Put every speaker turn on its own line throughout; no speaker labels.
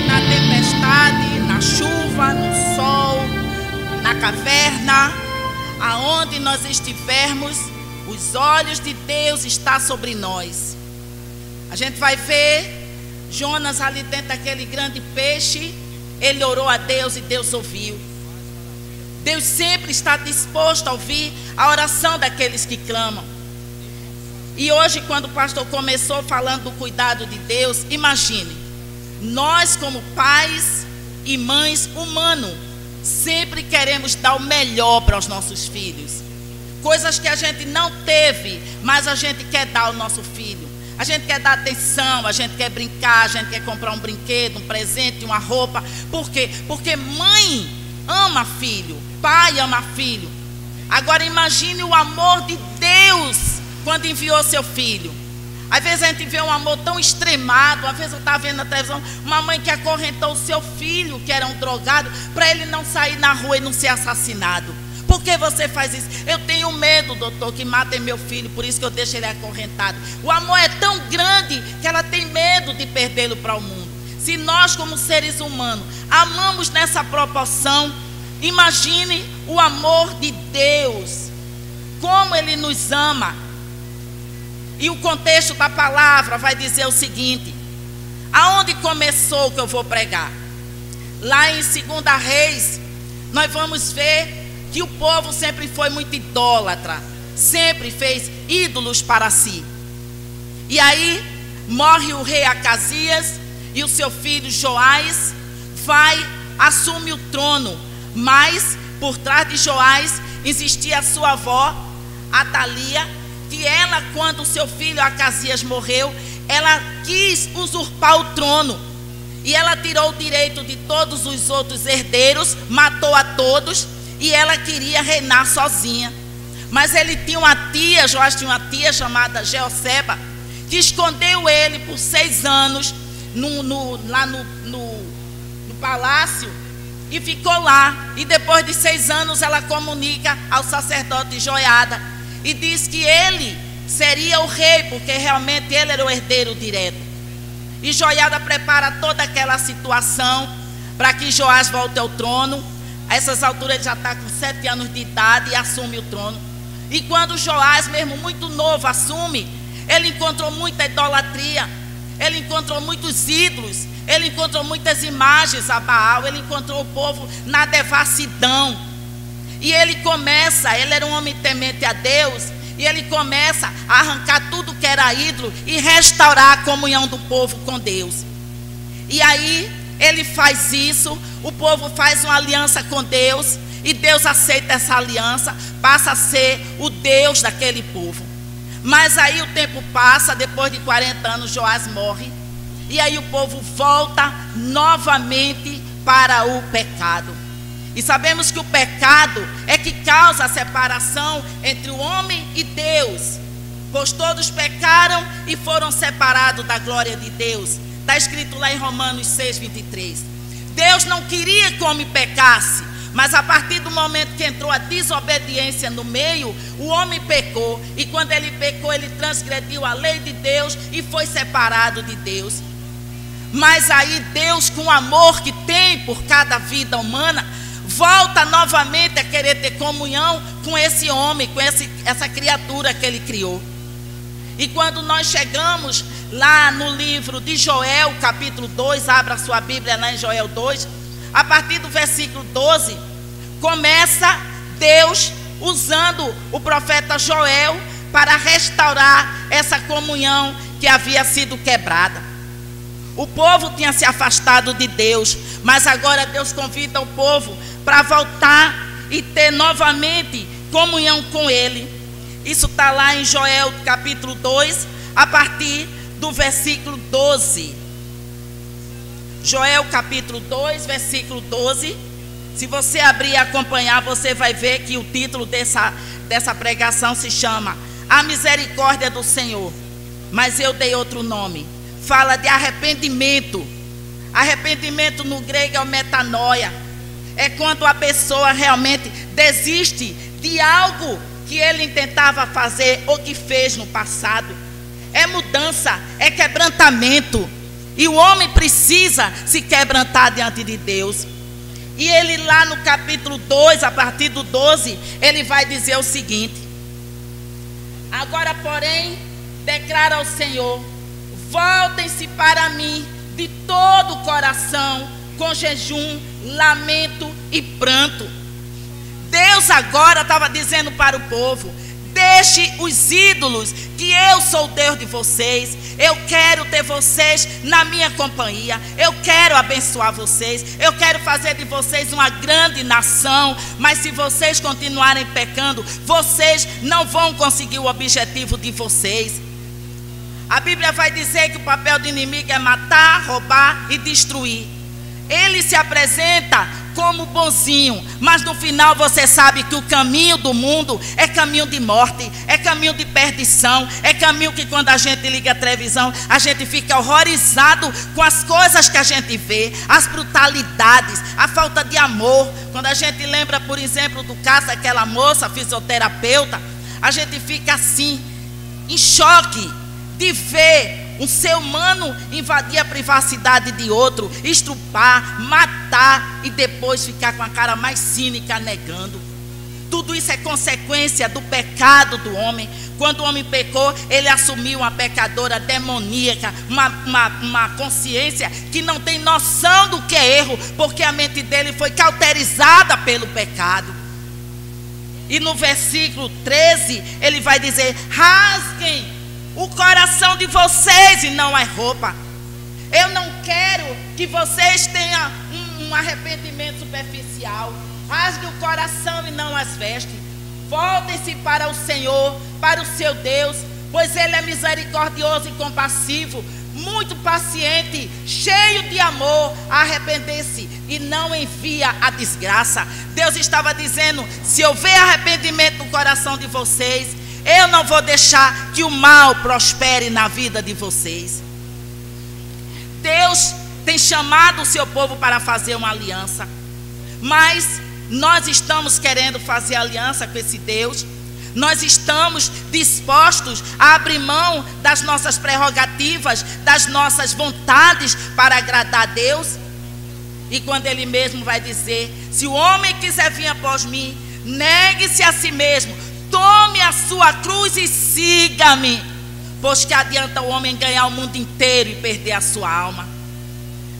Na tempestade, na chuva, no sol, na caverna, aonde nós estivermos, os olhos de Deus estão sobre nós. A gente vai ver Jonas ali dentro daquele grande peixe. Ele orou a Deus e Deus ouviu. Deus sempre está disposto a ouvir a oração daqueles que clamam. E hoje, quando o pastor começou falando do cuidado de Deus, imagine, nós como pais e mães humanos, sempre queremos dar o melhor para os nossos filhos. Coisas que a gente não teve, mas a gente quer dar ao nosso filho. A gente quer dar atenção, a gente quer brincar, a gente quer comprar um brinquedo, um presente, uma roupa. Por quê? Porque mãe ama filho, pai ama filho. Agora imagine o amor de Deus quando enviou seu filho. Às vezes a gente vê um amor tão extremado. Às vezes eu estava vendo na televisão uma mãe que acorrentou o seu filho, que era um drogado, para ele não sair na rua e não ser assassinado. Por que você faz isso? Eu tenho medo, doutor, que matem meu filho, por isso que eu deixo ele acorrentado. O amor é tão grande que ela tem medo de perdê-lo para o mundo. Se nós, como seres humanos, amamos nessa proporção, imagine o amor de Deus, como Ele nos ama. E o contexto da palavra vai dizer o seguinte: aonde começou que eu vou pregar? Lá em 2 Reis, nós vamos ver que o povo sempre foi muito idólatra, sempre fez ídolos para si. E aí morre o rei Acasias e o seu filho Joás assume o trono. Mas por trás de Joás existia a sua avó, Atalia, que ela, quando o seu filho Acasias morreu, ela quis usurpar o trono. E ela tirou o direito de todos os outros herdeiros, matou a todos, e ela queria reinar sozinha. Mas ele tinha uma tia, Joás tinha uma tia chamada Jeoseba, que escondeu ele por 6 anos lá no palácio, e ficou lá. E depois de 6 anos ela comunica ao sacerdote Joiada e diz que ele seria o rei, porque realmente ele era o herdeiro direto. E Joiada prepara toda aquela situação para que Joás volte ao trono. A essas alturas ele já está com 7 anos de idade e assume o trono. E quando Joás, mesmo muito novo, assume, ele encontrou muita idolatria, ele encontrou muitos ídolos, ele encontrou muitas imagens a Baal, ele encontrou o povo na devassidão. E ele era um homem temente a Deus, e ele começa a arrancar tudo que era ídolo e restaurar a comunhão do povo com Deus. E aí ele faz isso, o povo faz uma aliança com Deus, e Deus aceita essa aliança, passa a ser o Deus daquele povo. Mas aí o tempo passa, depois de 40 anos Joás morre, e aí o povo volta novamente para o pecado. E sabemos que o pecado é que causa a separação entre o homem e Deus, pois todos pecaram e foram separados da glória de Deus. Está escrito lá em Romanos 6:23. Deus não queria que o homem pecasse, mas a partir do momento que entrou a desobediência no meio, o homem pecou. E quando ele pecou, ele transgrediu a lei de Deus e foi separado de Deus. Mas aí Deus, com o amor que tem por cada vida humana, volta novamente a querer ter comunhão com esse homem, com essa criatura que ele criou. E quando nós chegamos lá no livro de Joel, capítulo 2, abra sua Bíblia lá em Joel 2, a partir do versículo 12, começa Deus usando o profeta Joel para restaurar essa comunhão que havia sido quebrada. O povo tinha se afastado de Deus, mas agora Deus convida o povo para voltar e ter novamente comunhão com Ele. Isso está lá em Joel capítulo 2, a partir do versículo 12. Joel capítulo 2, versículo 12. Se você abrir e acompanhar, você vai ver que o título dessa pregação se chama A Misericórdia do Senhor. Mas eu dei outro nome. Fala de arrependimento. Arrependimento no grego é o metanoia. É quando a pessoa realmente desiste de algo que ele tentava fazer ou que fez no passado. é mudança, é quebrantamento. E o homem precisa se quebrantar diante de Deus. E ele lá no capítulo 2, a partir do 12, ele vai dizer o seguinte: agora, porém, declara ao Senhor: voltem-se para mim de todo o coração, com jejum, lamento e pranto. Deus agora estava dizendo para o povo: deixe os ídolos, que eu sou o Deus de vocês. Eu quero ter vocês na minha companhia. Eu quero abençoar vocês. Eu quero fazer de vocês uma grande nação. Mas se vocês continuarem pecando, vocês não vão conseguir o objetivo de vocês. A Bíblia vai dizer que o papel do inimigo é matar, roubar e destruir. Ele se apresenta como bonzinho, mas no final você sabe que o caminho do mundo é caminho de morte, é caminho de perdição, é caminho que quando a gente liga a televisão, a gente fica horrorizado com as coisas que a gente vê, as brutalidades, a falta de amor. Quando a gente lembra, por exemplo, do caso daquela moça fisioterapeuta, a gente fica assim, em choque de ver um ser humano invadir a privacidade de outro, estrupar, matar e depois ficar com a cara mais cínica negando. Tudo isso é consequência do pecado do homem. Quando o homem pecou, ele assumiu uma pecadora demoníaca, uma consciência que não tem noção do que é erro, porque a mente dele foi cauterizada pelo pecado. E no versículo 13, ele vai dizer: rasguem o coração de vocês e não a roupa. Eu não quero que vocês tenham um arrependimento superficial. Rasgue o coração e não as vestes. Voltem-se para o Senhor, para o seu Deus, pois Ele é misericordioso e compassivo, muito paciente, cheio de amor, a arrepender-se e não envia a desgraça. Deus estava dizendo: se houver arrependimento no coração de vocês, eu não vou deixar que o mal prospere na vida de vocês. Deus tem chamado o seu povo para fazer uma aliança, mas nós estamos querendo fazer aliança com esse Deus? Nós estamos dispostos a abrir mão das nossas prerrogativas, das nossas vontades para agradar a Deus? E quando Ele mesmo vai dizer: se o homem quiser vir após mim, negue-se a si mesmo, tome a sua cruz e siga-me. Pois que adianta o homem ganhar o mundo inteiro e perder a sua alma?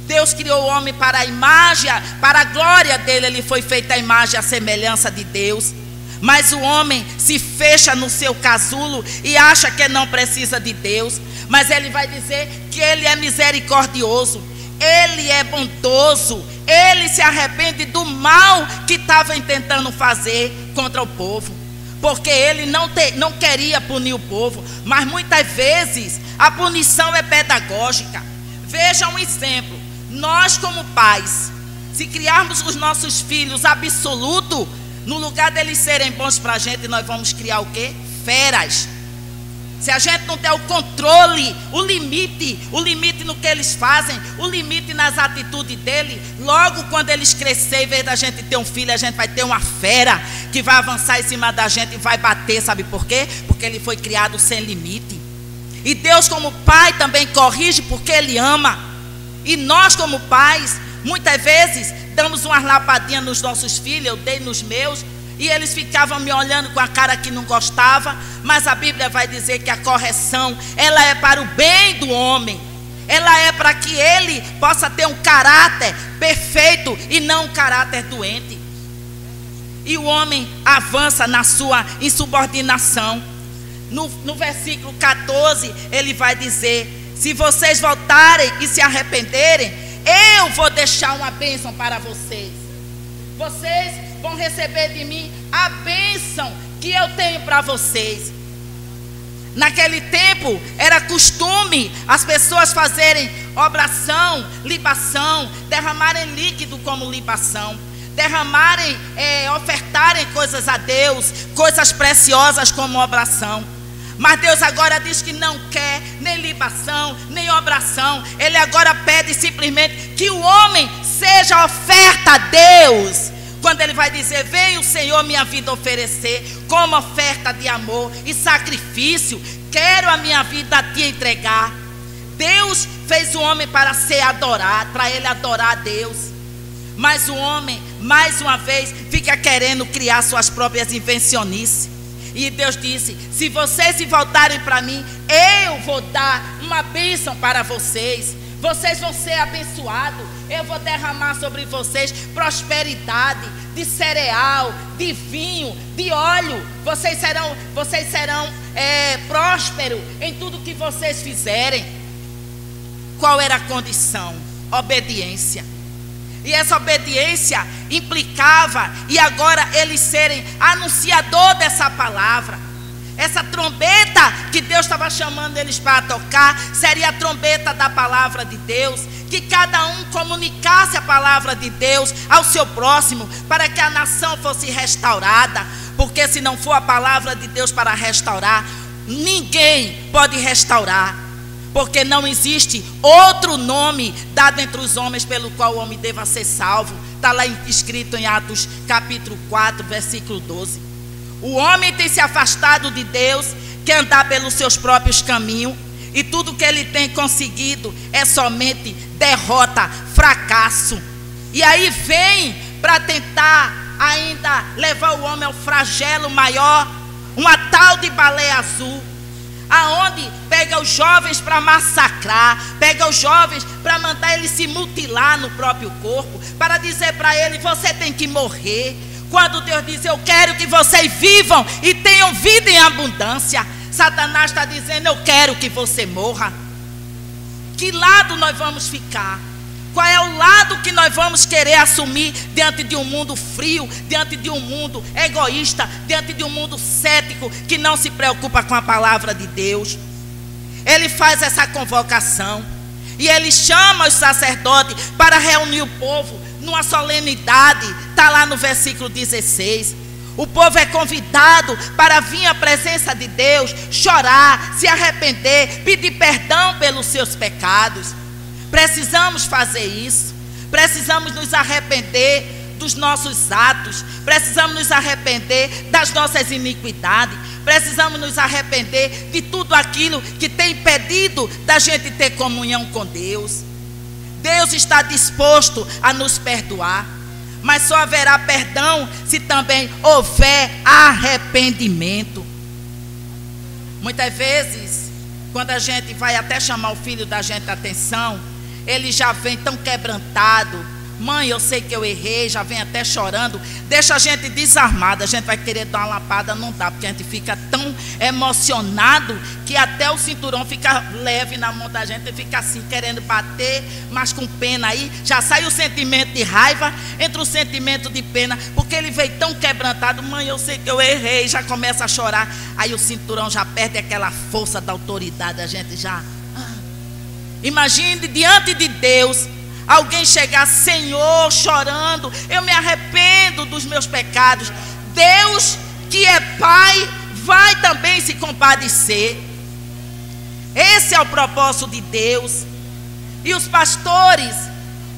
Deus criou o homem para a imagem, para a glória dele. Ele foi feito a imagem e a semelhança de Deus. Mas o homem se fecha no seu casulo e acha que não precisa de Deus. Mas ele vai dizer que ele é misericordioso, ele é bondoso, ele se arrepende do mal que estava tentando fazer contra o povo. Porque ele não queria punir o povo, mas muitas vezes a punição é pedagógica. Veja um exemplo: nós como pais, se criarmos os nossos filhos absoluto, no lugar deles serem bons para a gente, nós vamos criar o quê? Feras. Se a gente não der o controle, o limite no que eles fazem, o limite nas atitudes dele, logo quando eles crescerem, em vez da gente ter um filho, a gente vai ter uma fera que vai avançar em cima da gente e vai bater. Sabe por quê? Porque ele foi criado sem limite. E Deus como pai também corrige porque Ele ama. E nós como pais, muitas vezes, damos umas lapadinhas nos nossos filhos. Eu dei nos meus, e eles ficavam me olhando com a cara que não gostava. Mas a Bíblia vai dizer que a correção, ela é para o bem do homem. Ela é para que ele possa ter um caráter perfeito e não um caráter doente. E o homem avança na sua insubordinação. No versículo 14, ele vai dizer: se vocês voltarem e se arrependerem, eu vou deixar uma bênção para vocês. Vocês vão receber de mim a bênção que eu tenho para vocês. Naquele tempo era costume as pessoas fazerem obração, libação, derramarem líquido como libação, derramarem, ofertarem coisas a Deus, coisas preciosas como obração. Mas Deus agora diz que não quer nem libação, nem obração. Ele agora pede simplesmente que o homem seja oferta a Deus. quando ele vai dizer: veio o Senhor minha vida oferecer como oferta de amor e sacrifício, quero a minha vida a te entregar. Deus fez o homem para ser adorado, para ele adorar a Deus. Mas o homem, mais uma vez, fica querendo criar suas próprias invencionices. E Deus disse: se vocês se voltarem para mim, eu vou dar uma bênção para vocês. Vocês vão ser abençoados. Eu vou derramar sobre vocês prosperidade de cereal, de vinho, de óleo. Vocês serão prósperos em tudo que vocês fizerem. Qual era a condição? Obediência. E essa obediência implicava, e agora eles serem anunciador dessa palavra. Essa trombeta que Deus estava chamando eles para tocar, seria a trombeta da palavra de Deus. Que cada um comunicasse a palavra de Deus ao seu próximo, para que a nação fosse restaurada. Porque se não for a palavra de Deus para restaurar, ninguém pode restaurar. Porque não existe outro nome dado entre os homens pelo qual o homem deva ser salvo. Está lá escrito em Atos capítulo 4, versículo 12. O homem tem se afastado de Deus, quer andar pelos seus próprios caminhos, e tudo que ele tem conseguido é somente derrota, fracasso. E aí vem para tentar ainda levar o homem ao flagelo maior, uma tal de baleia azul, aonde pega os jovens para massacrar, pega os jovens para mandar eles se mutilar no próprio corpo, para dizer para ele: você tem que morrer. Quando Deus diz: eu quero que vocês vivam e tenham vida em abundância, Satanás está dizendo: eu quero que você morra. Que lado nós vamos ficar? Qual é o lado que nós vamos querer assumir diante de um mundo frio, diante de um mundo egoísta, diante de um mundo cético que não se preocupa com a palavra de Deus? Ele faz essa convocação e ele chama os sacerdotes para reunir o povo numa solenidade. Está lá no versículo 16. O povo é convidado para vir à presença de Deus, chorar, se arrepender, pedir perdão pelos seus pecados. Precisamos fazer isso. Precisamos nos arrepender dos nossos atos. Precisamos nos arrepender das nossas iniquidades. Precisamos nos arrepender de tudo aquilo que tem impedido da gente ter comunhão com Deus. Deus está disposto a nos perdoar, mas só haverá perdão se também houver arrependimento. Muitas vezes, quando a gente vai até chamar o filho da gente a atenção, ele já vem tão quebrantado: mãe, eu sei que eu errei, já vem até chorando. Deixa a gente desarmada. A gente vai querer dar uma lapada, não dá, porque a gente fica tão emocionado que até o cinturão fica leve na mão da gente, e fica assim, querendo bater, mas com pena. Aí já sai o sentimento de raiva, entra o sentimento de pena, porque ele veio tão quebrantado: mãe, eu sei que eu errei, já começa a chorar. Aí o cinturão já perde aquela força da autoridade, a gente já... Imagine diante de Deus alguém chegar: Senhor, chorando, eu me arrependo dos meus pecados. Deus, que é Pai, vai também se compadecer. Esse é o propósito de Deus. E os pastores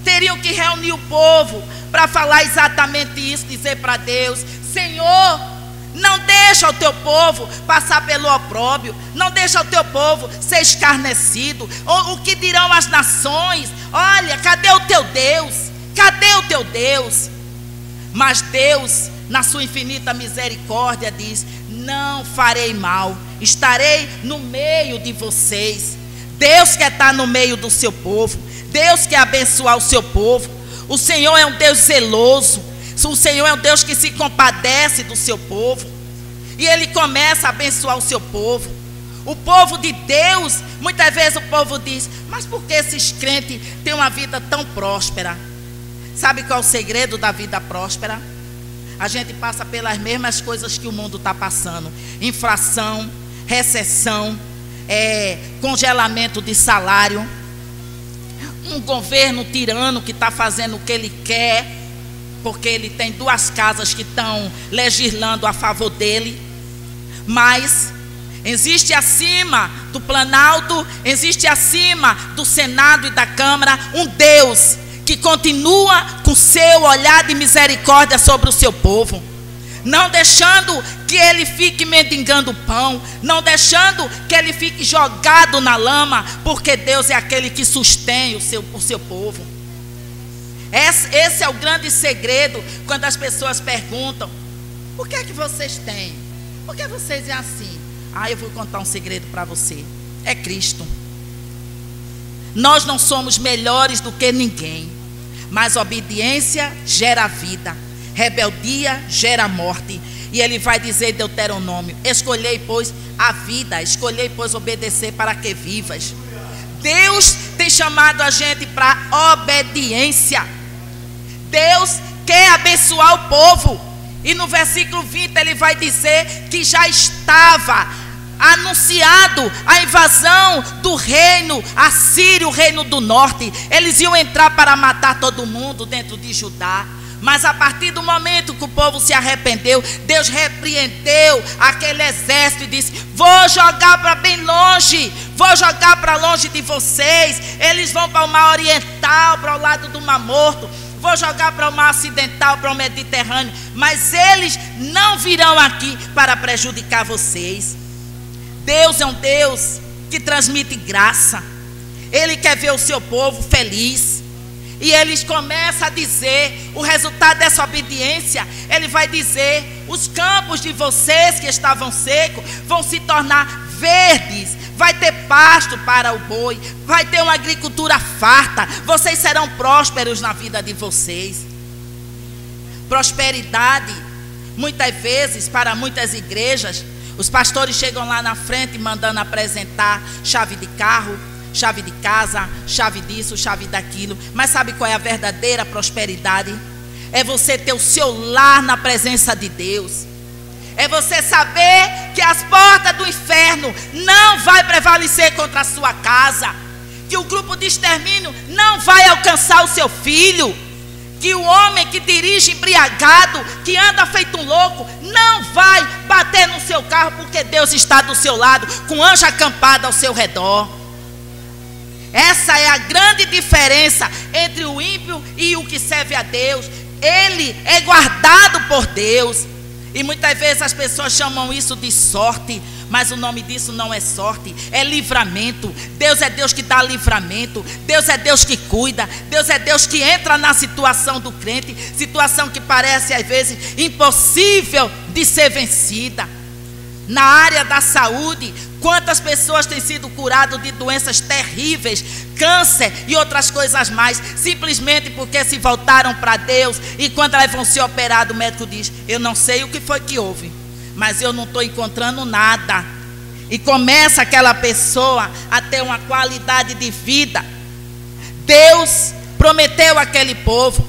teriam que reunir o povo para falar exatamente isso, dizer para Deus: Senhor, não deixa o teu povo passar pelo opróbrio, não deixa o teu povo ser escarnecido. O que dirão as nações? Olha, cadê o teu Deus? Cadê o teu Deus? Mas Deus, na sua infinita misericórdia, diz: não farei mal, estarei no meio de vocês. Deus quer estar no meio do seu povo. Deus quer abençoar o seu povo. O Senhor é um Deus zeloso. O Senhor é um Deus que se compadece do seu povo. E Ele começa a abençoar o seu povo. O povo de Deus, muitas vezes o povo diz: mas por que esses crentes têm uma vida tão próspera? Sabe qual é o segredo da vida próspera? A gente passa pelas mesmas coisas que o mundo está passando: inflação, recessão, congelamento de salário, um governo tirano que está fazendo o que ele quer, porque ele tem duas casas que estão legislando a favor dele. Mas existe acima do Planalto, existe acima do Senado e da Câmara um Deus que continua com seu olhar de misericórdia sobre o seu povo, não deixando que ele fique mendigando pão, não deixando que ele fique jogado na lama, porque Deus é aquele que sustém o seu povo. Esse é o grande segredo. Quando as pessoas perguntam: por que é que vocês têm? Por que vocês é assim? Eu vou contar um segredo para você: é Cristo. Nós não somos melhores do que ninguém, mas obediência gera vida, rebeldia gera morte. E ele vai dizer em Deuteronômio: escolhei, pois, a vida, escolhei, pois, obedecer para que vivas. Deus tem chamado a gente para obediência. Deus quer abençoar o povo. E no versículo 20 ele vai dizer que já estava anunciado a invasão do reino assírio, o reino do norte. Eles iam entrar para matar todo mundo dentro de Judá. Mas a partir do momento que o povo se arrependeu, Deus repreendeu aquele exército e disse: vou jogar para bem longe, vou jogar para longe de vocês. Eles vão para o mar oriental, para o lado do Mar Morto, vou jogar para o mar ocidental, para o Mediterrâneo, mas eles não virão aqui para prejudicar vocês. Deus é um Deus que transmite graça. Ele quer ver o seu povo feliz. E eles começam a dizer o resultado dessa obediência. Ele vai dizer: os campos de vocês que estavam secos vão se tornar verdes, vai ter pasto para o boi, vai ter uma agricultura farta, vocês serão prósperos na vida de vocês. Prosperidade, muitas vezes, para muitas igrejas, os pastores chegam lá na frente mandando apresentar chave de carro, chave de casa, chave disso, chave daquilo. Mas sabe qual é a verdadeira prosperidade? É você ter o seu lar na presença de Deus. É você saber que as portas do inferno não vai prevalecer contra a sua casa, que o grupo de extermínio não vai alcançar o seu filho, que o homem que dirige embriagado, que anda feito um louco, não vai bater no seu carro, porque Deus está do seu lado, com anjo acampado ao seu redor. Essa é a grande diferença entre o ímpio e o que serve a Deus. Ele é guardado por Deus. E muitas vezes as pessoas chamam isso de sorte, mas o nome disso não é sorte, é livramento. Deus é Deus que dá livramento. Deus é Deus que cuida. Deus é Deus que entra na situação do crente, situação que parece às vezes impossível de ser vencida. Na área da saúde, quantas pessoas têm sido curadas de doenças terríveis, câncer e outras coisas mais, simplesmente porque se voltaram para Deus. E quando elas vão ser operadas, o médico diz: eu não sei o que foi que houve, mas eu não estou encontrando nada. E começa aquela pessoa a ter uma qualidade de vida. Deus prometeu àquele povo: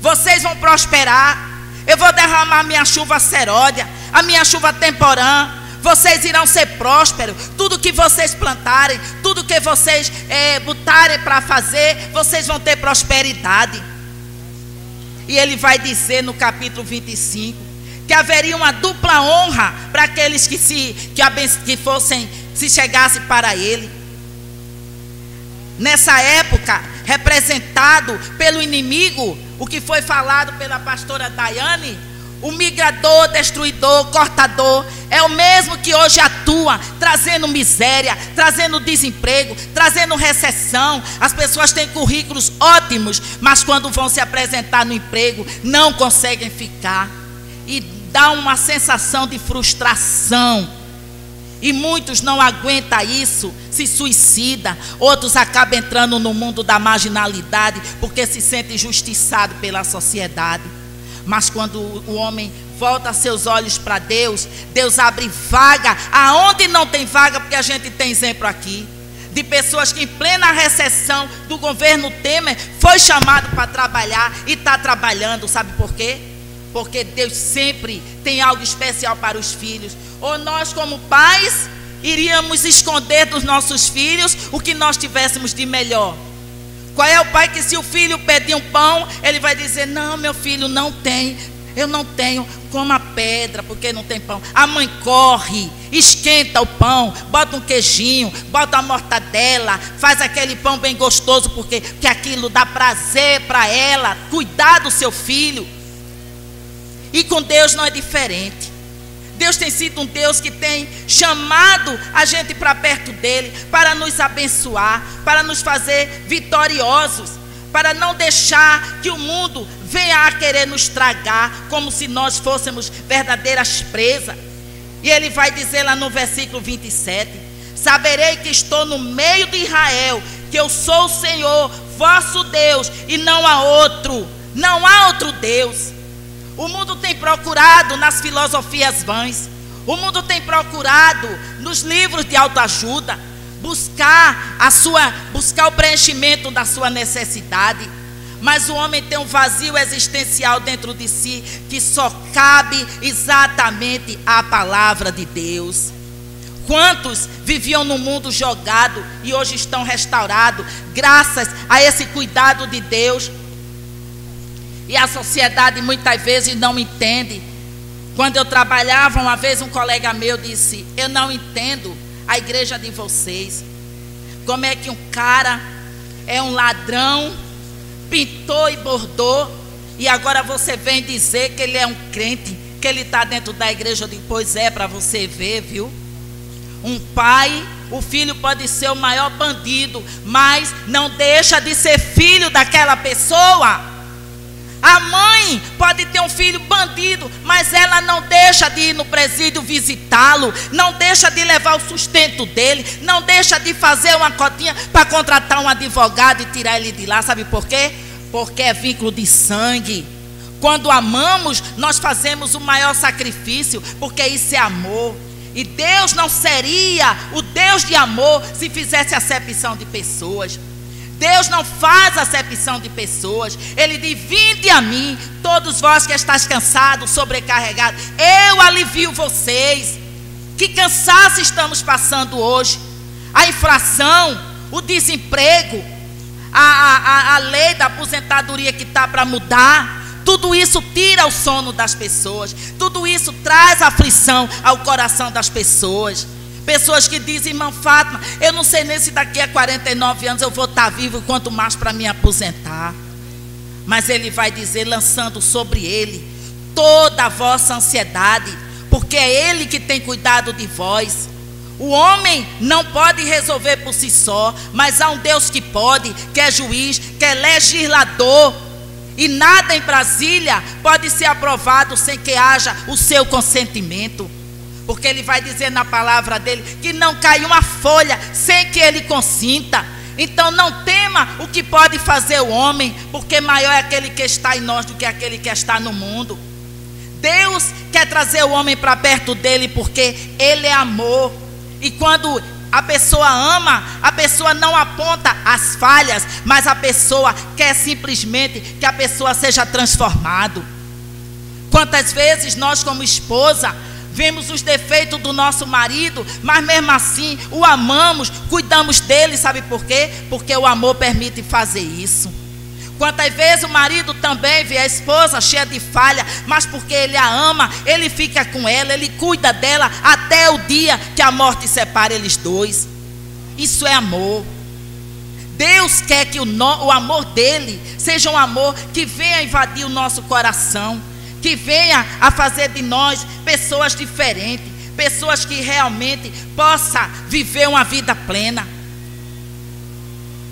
vocês vão prosperar, eu vou derramar minha chuva seródia, a minha chuva temporã, vocês irão ser prósperos. Tudo que vocês plantarem, tudo que vocês botarem para fazer, vocês vão ter prosperidade. E ele vai dizer no capítulo 25 que haveria uma dupla honra para aqueles que se chegassem para ele. Nessa época, representado pelo inimigo, o que foi falado pela pastora Daiane, o migrador, destruidor, cortador, é o mesmo que hoje atua, trazendo miséria, trazendo desemprego, trazendo recessão. As pessoas têm currículos ótimos, mas quando vão se apresentar no emprego, não conseguem ficar. E dá uma sensação de frustração. E muitos não aguentam isso, se suicidam. Outros acabam entrando no mundo da marginalidade, porque se sentem injustiçados pela sociedade. Mas quando o homem volta seus olhos para Deus, Deus abre vaga aonde não tem vaga, porque a gente tem exemplo aqui de pessoas que em plena recessão do governo Temer foi chamado para trabalhar e está trabalhando. Sabe por quê? Porque Deus sempre tem algo especial para os filhos. Ou nós, como pais, iríamos esconder dos nossos filhos o que nós tivéssemos de melhor. Qual é o pai que, se o filho pedir um pão, ele vai dizer: não, meu filho, não tem, eu não tenho, coma pedra porque não tem pão. A mãe corre, esquenta o pão, bota um queijinho, bota uma mortadela, faz aquele pão bem gostoso porque aquilo dá prazer para ela, cuidar do seu filho. E com Deus não é diferente. Deus tem sido um Deus que tem chamado a gente para perto dele, para nos abençoar, para nos fazer vitoriosos, para não deixar que o mundo venha a querer nos tragar como se nós fôssemos verdadeiras presas. E ele vai dizer lá no versículo 27: saberei que estou no meio de Israel, que eu sou o Senhor, vosso Deus, e não há outro Deus. O mundo tem procurado nas filosofias vãs, o mundo tem procurado nos livros de autoajuda buscar o preenchimento da sua necessidade. Mas o homem tem um vazio existencial dentro de si que só cabe exatamente à palavra de Deus. Quantos viviam no mundo jogado e hoje estão restaurados graças a esse cuidado de Deus? E a sociedade muitas vezes não entende. Quando eu trabalhava, uma vez um colega meu disse: eu não entendo a igreja de vocês. Como é que um cara é um ladrão, pintou e bordou, e agora você vem dizer que ele é um crente, que ele está dentro da igreja? Pois é, para você ver, viu? Um pai, o filho pode ser o maior bandido, mas não deixa de ser filho daquela pessoa. A mãe pode ter um filho bandido, mas ela não deixa de ir no presídio visitá-lo, não deixa de levar o sustento dele, não deixa de fazer uma cotinha para contratar um advogado e tirar ele de lá. Sabe por quê? Porque é vínculo de sangue. Quando amamos, nós fazemos o maior sacrifício, porque isso é amor. E Deus não seria o Deus de amor se fizesse acepção de pessoas. Deus não faz acepção de pessoas. Ele diz: vinde a mim, todos vós que estáis cansados, sobrecarregados, eu alivio vocês. Que cansaço estamos passando hoje. A inflação, o desemprego, a lei da aposentadoria que está para mudar, tudo isso tira o sono das pessoas, tudo isso traz aflição ao coração das pessoas. Pessoas que dizem: irmã Fátima, eu não sei nem se daqui a 49 anos eu vou estar vivo, quanto mais para me aposentar. Mas ele vai dizer, lançando sobre ele toda a vossa ansiedade, porque é ele que tem cuidado de vós. O homem não pode resolver por si só, mas há um Deus que pode, que é juiz, que é legislador. E nada em Brasília pode ser aprovado sem que haja o seu consentimento. Porque ele vai dizer na palavra dele que não cai uma folha sem que ele consinta. Então não tema o que pode fazer o homem, porque maior é aquele que está em nós do que aquele que está no mundo. Deus quer trazer o homem para perto dele porque ele é amor. E quando a pessoa ama, a pessoa não aponta as falhas, mas a pessoa quer simplesmente que a pessoa seja transformada. Quantas vezes nós, como esposa, vemos os defeitos do nosso marido, mas mesmo assim o amamos, cuidamos dele. Sabe por quê? Porque o amor permite fazer isso. Quantas vezes o marido também vê a esposa cheia de falha, mas porque ele a ama, ele fica com ela, ele cuida dela até o dia que a morte separe eles dois. Isso é amor. Deus quer que o amor dele seja um amor que venha invadir o nosso coração, que venha a fazer de nós pessoas diferentes, pessoas que realmente possam viver uma vida plena.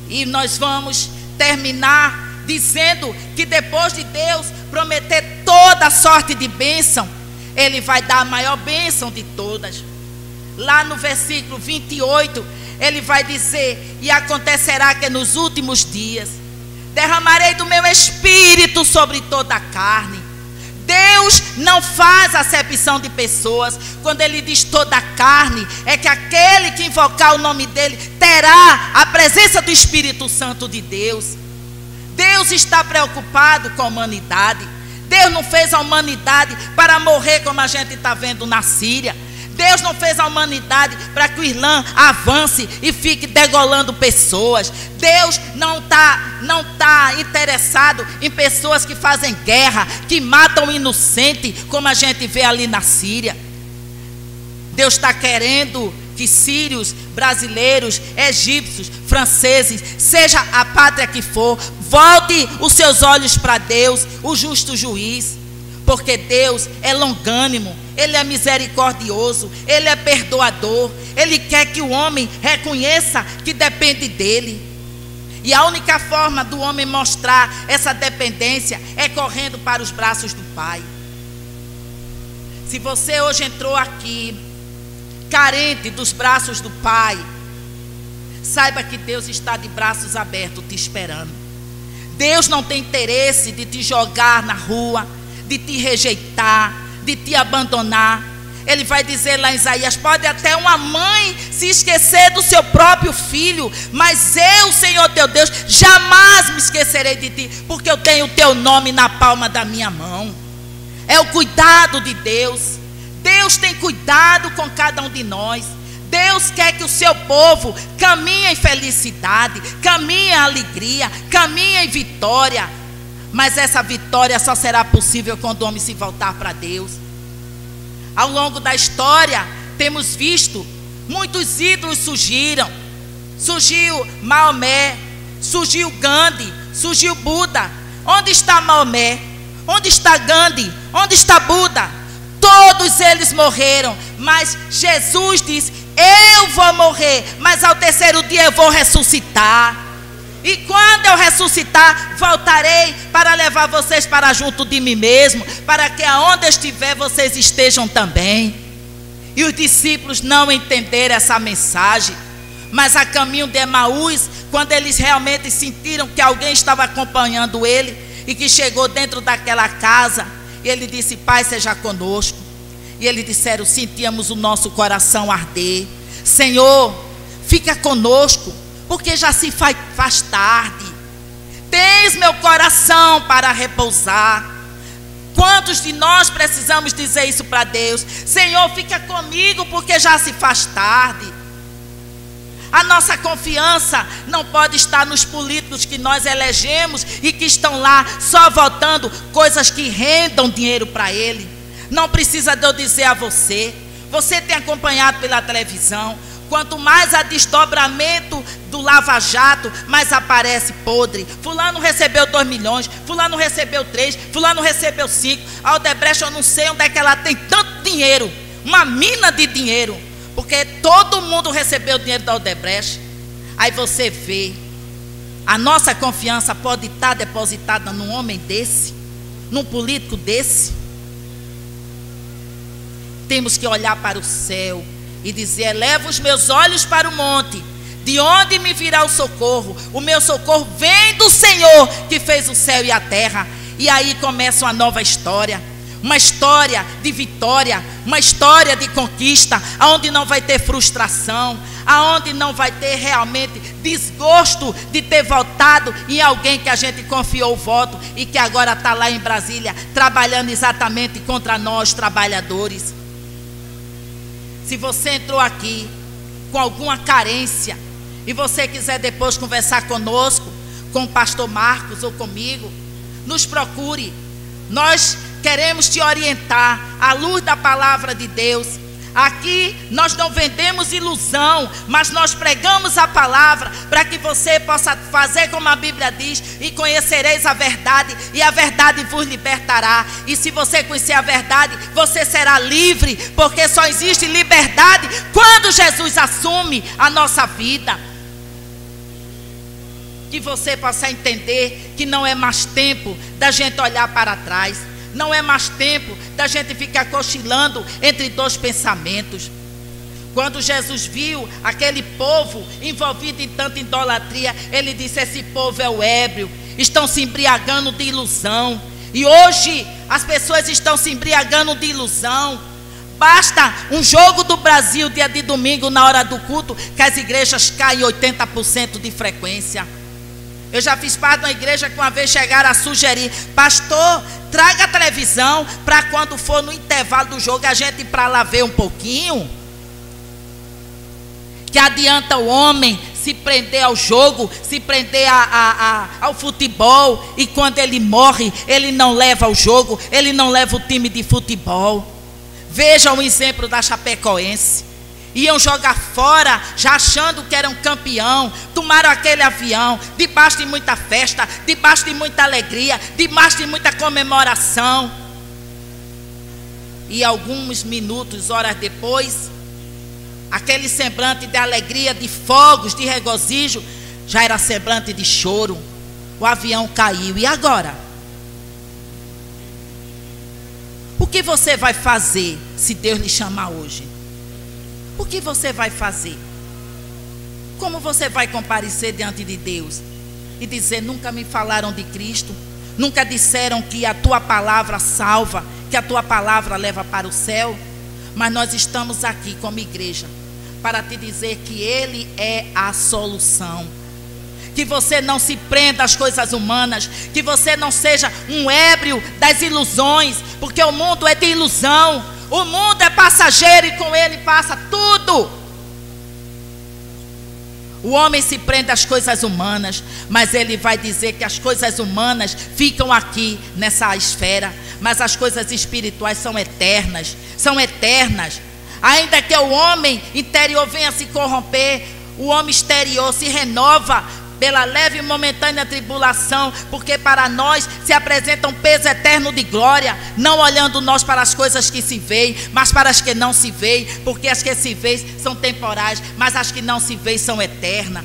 E nós vamos terminar dizendo que depois de Deus prometer toda sorte de bênção, Ele vai dar a maior bênção de todas. Lá no versículo 28, Ele vai dizer: e acontecerá que nos últimos dias derramarei do meu espírito sobre toda a carne. Deus não faz acepção de pessoas. Quando Ele diz toda a carne, é que aquele que invocar o nome dEle terá a presença do Espírito Santo de Deus. Deus está preocupado com a humanidade. Deus não fez a humanidade para morrer como a gente está vendo na Síria. Deus não fez a humanidade para que o Islã avance e fique degolando pessoas. Deus não tá interessado em pessoas que fazem guerra, que matam o inocente, como a gente vê ali na Síria. Deus está querendo que sírios, brasileiros, egípcios, franceses, seja a pátria que for, volte os seus olhos para Deus, o justo juiz. Porque Deus é longânimo, Ele é misericordioso, Ele é perdoador. Ele quer que o homem reconheça que depende dEle. E a única forma do homem mostrar essa dependência é correndo para os braços do Pai. Se você hoje entrou aqui carente dos braços do Pai, saiba que Deus está de braços abertos te esperando. Deus não tem interesse de te jogar na rua, de te rejeitar, de te abandonar. Ele vai dizer lá em Isaías: pode até uma mãe se esquecer do seu próprio filho, mas eu, Senhor teu Deus, jamais me esquecerei de ti, porque eu tenho o teu nome na palma da minha mão. É o cuidado de Deus. Deus tem cuidado com cada um de nós. Deus quer que o seu povo caminhe em felicidade, caminhe em alegria, caminhe em vitória. Mas essa vitória só será possível quando o homem se voltar para Deus. Ao longo da história, temos visto muitos ídolos surgiram. Surgiu Maomé, surgiu Gandhi, surgiu Buda. Onde está Maomé? Onde está Gandhi? Onde está Buda? Todos eles morreram, mas Jesus disse: eu vou morrer, mas ao terceiro dia eu vou ressuscitar. E quando eu ressuscitar, voltarei para levar vocês para junto de mim mesmo, para que aonde eu estiver, vocês estejam também. E os discípulos não entenderam essa mensagem, mas a caminho de Emaús, quando eles realmente sentiram que alguém estava acompanhando ele, e que chegou dentro daquela casa, e ele disse: Pai, seja conosco. E eles disseram: sentíamos o nosso coração arder. Senhor, fica conosco, porque já se faz tarde. Tens meu coração para repousar. Quantos de nós precisamos dizer isso para Deus? Senhor, fica comigo, porque já se faz tarde. A nossa confiança não pode estar nos políticos que nós elegemos e que estão lá só votando coisas que rendam dinheiro para ele. Não precisa de eu dizer a você. Você tem acompanhado pela televisão. Quanto mais há desdobramento do Lava Jato, mais aparece podre. Fulano recebeu 2 milhões, fulano recebeu 3, fulano recebeu 5. A Odebrecht, eu não sei onde é que ela tem tanto dinheiro. Uma mina de dinheiro. Porque todo mundo recebeu dinheiro da Odebrecht. Aí você vê, a nossa confiança pode estar depositada num homem desse, num político desse. Temos que olhar para o céu e dizer: eleva os meus olhos para o monte, de onde me virá o socorro? O meu socorro vem do Senhor, que fez o céu e a terra. E aí começa uma nova história. Uma história de vitória, uma história de conquista, onde não vai ter frustração, aonde não vai ter realmente desgosto de ter votado em alguém que a gente confiou o voto e que agora está lá em Brasília, trabalhando exatamente contra nós, trabalhadores. Se você entrou aqui com alguma carência e você quiser depois conversar conosco, com o pastor Marcos ou comigo, nos procure. Nós queremos te orientar à luz da palavra de Deus. Aqui nós não vendemos ilusão, mas nós pregamos a palavra para que você possa fazer como a Bíblia diz: e conhecereis a verdade, e a verdade vos libertará. E se você conhecer a verdade, você será livre, porque só existe liberdade quando Jesus assume a nossa vida. Que você possa entender que não é mais tempo da gente olhar para trás. Não é mais tempo da gente ficar cochilando entre 2 pensamentos. Quando Jesus viu aquele povo envolvido em tanta idolatria, ele disse: esse povo é o ébrio, estão se embriagando de ilusão. E hoje as pessoas estão se embriagando de ilusão. Basta um jogo do Brasil dia de domingo na hora do culto, que as igrejas caem 80% de frequência. Eu já fiz parte de uma igreja que uma vez chegaram a sugerir: pastor, traga a televisão para quando for no intervalo do jogo a gente ir para lá ver um pouquinho. Que adianta o homem se prender ao jogo, se prender ao futebol, e quando ele morre, ele não leva o jogo, ele não leva o time de futebol. Veja o exemplo da Chapecoense. Iam jogar fora, já achando que eram campeão, tomaram aquele avião, debaixo de muita festa, debaixo de muita alegria, debaixo de muita comemoração. E alguns minutos, horas depois, aquele semblante de alegria, de fogos, de regozijo, já era semblante de choro. O avião caiu, e agora? O que você vai fazer se Deus lhe chamar hoje? O que você vai fazer? Como você vai comparecer diante de Deus e dizer: nunca me falaram de Cristo, nunca disseram que a tua palavra salva, que a tua palavra leva para o céu? Mas nós estamos aqui como igreja para te dizer que Ele é a solução. Que você não se prenda às coisas humanas, que você não seja um ébrio das ilusões, porque o mundo é de ilusão. O mundo é passageiro e com ele passa tudo. O homem se prende às coisas humanas, mas ele vai dizer que as coisas humanas ficam aqui nessa esfera, mas as coisas espirituais são eternas, são eternas. Ainda que o homem interior venha se corromper, o homem exterior se renova pela leve e momentânea tribulação, porque para nós se apresenta um peso eterno de glória, não olhando nós para as coisas que se veem, mas para as que não se veem, porque as que se veem são temporais, mas as que não se veem são eternas.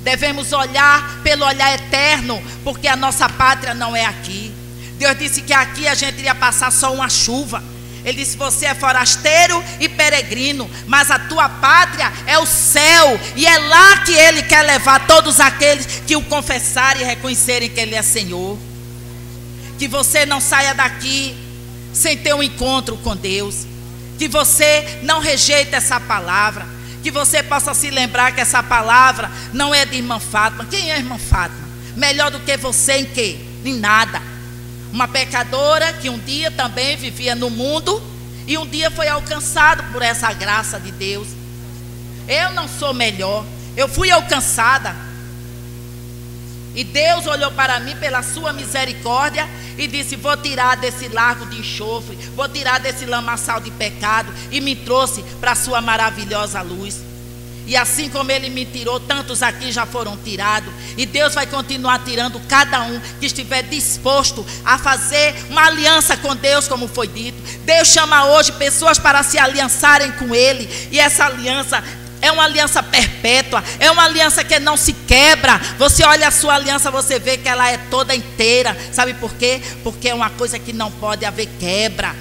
Devemos olhar pelo olhar eterno, porque a nossa pátria não é aqui. Deus disse que aqui a gente iria passar só uma chuva. Ele disse: você é forasteiro e peregrino, mas a tua pátria é o céu, e é lá que Ele quer levar todos aqueles que o confessarem e reconhecerem que Ele é Senhor. Que você não saia daqui sem ter um encontro com Deus, que você não rejeite essa palavra, que você possa se lembrar que essa palavra não é de irmã Fátima. Quem é irmã Fátima? Melhor do que você em quê? Em nada. Uma pecadora que um dia também vivia no mundo e um dia foi alcançado por essa graça de Deus. Eu não sou melhor, eu fui alcançada. E Deus olhou para mim pela sua misericórdia e disse: vou tirar desse lago de enxofre, vou tirar desse lamaçal de pecado, e me trouxe para a sua maravilhosa luz. E assim como Ele me tirou, tantos aqui já foram tirados. E Deus vai continuar tirando cada um que estiver disposto a fazer uma aliança com Deus, como foi dito. Deus chama hoje pessoas para se aliançarem com Ele. E essa aliança é uma aliança perpétua, é uma aliança que não se quebra. Você olha a sua aliança, você vê que ela é toda inteira. Sabe por quê? Porque é uma coisa que não pode haver quebra.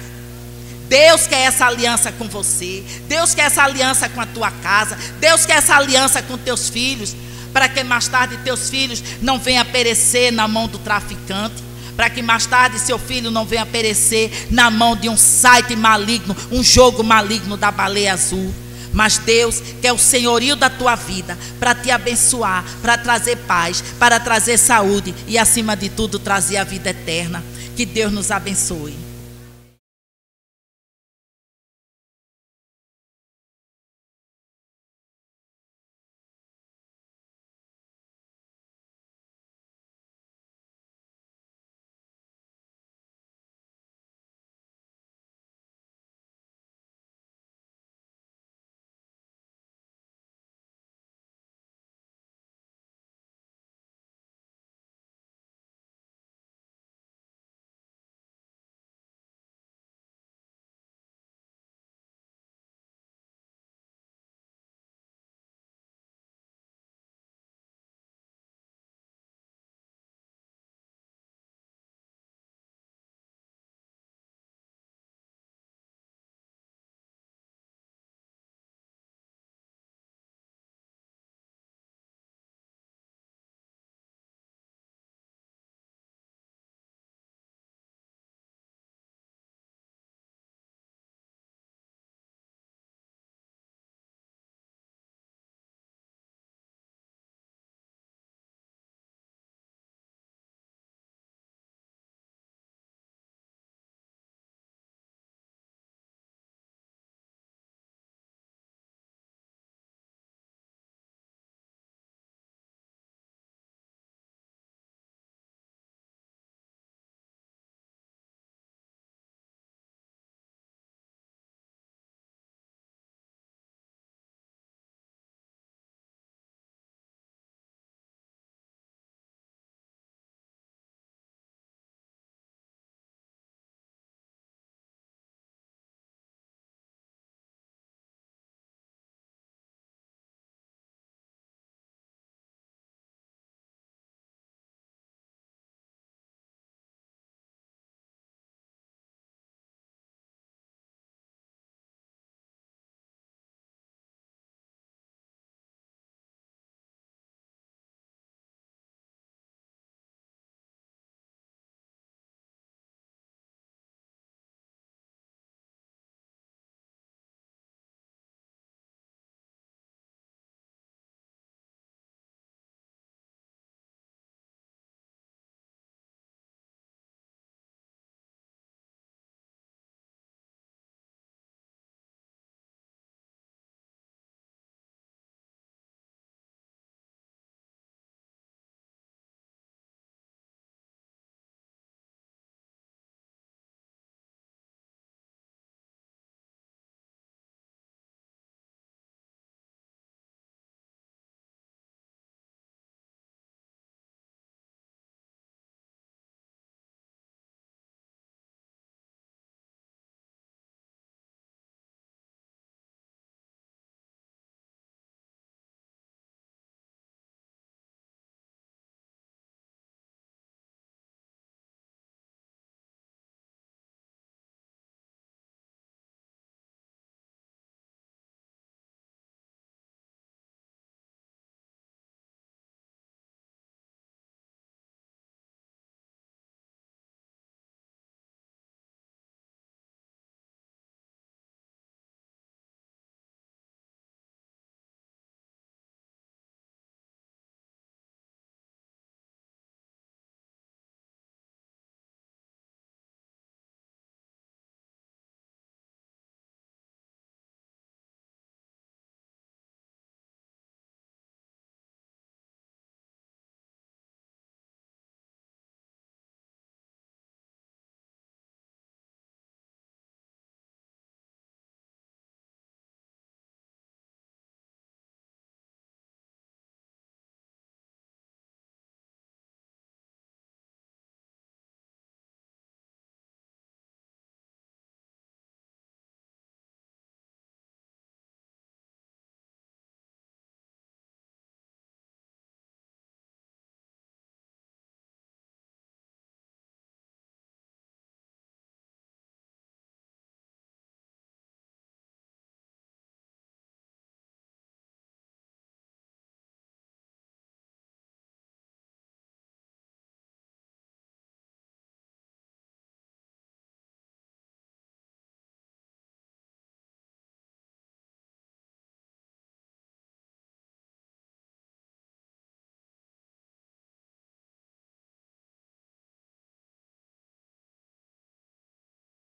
Deus quer essa aliança com você. Deus quer essa aliança com a tua casa. Deus quer essa aliança com teus filhos, para que mais tarde teus filhos não venham perecer na mão do traficante, para que mais tarde seu filho não venha perecer na mão de um site maligno, um jogo maligno da baleia azul. Mas Deus quer o senhorio da tua vida, para te abençoar, para trazer paz, para trazer saúde e acima de tudo trazer a vida eterna. Que Deus nos abençoe.